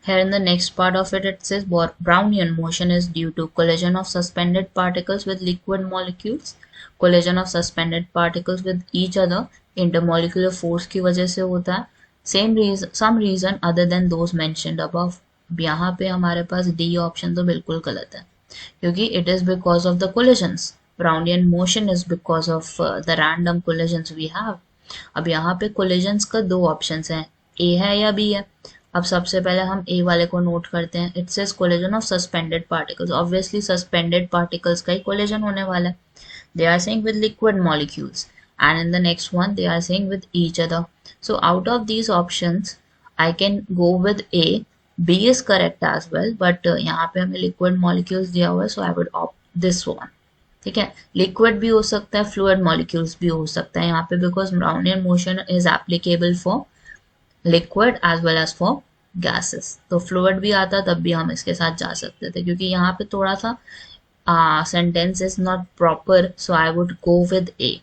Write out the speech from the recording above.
Here in the next part of it, it says Brownian motion is due to collision of suspended particles with liquid molecules. Collision of suspended particles with each other intermolecular force की वजह से होता है. Some reason other than those mentioned above. अब यहाँ पे हमारे पास D option तो बिल्कुल गलत है, क्योंकि it is because of the collisions. Brownian motion is because of the random collisions we have. अब यहाँ पे collisions का दो ऑप्शंस हैं, A है या B है. अब सबसे पहले हम A वाले को नोट करते हैं. It says collision of suspended particles. Obviously suspended particles का ही कोलिजन होने वाला है. They are saying with liquid molecules, and in the next one they are saying with each other. So out of these options I can go with A. B is correct as well, but यहाँ पे हमें liquid molecules दिया हुआ है, so I would opt this one. ठीक है, liquid भी हो सकता है, फ्लूइड मॉलिक्यूल्स भी हो सकता है यहाँ पे, because Brownian motion is applicable for liquid as well as for gases. तो फ्लूइड भी आता तब भी हम इसके साथ जा सकते थे, क्योंकि यहाँ पे थोड़ा सा sentence is not proper, so I would go with A.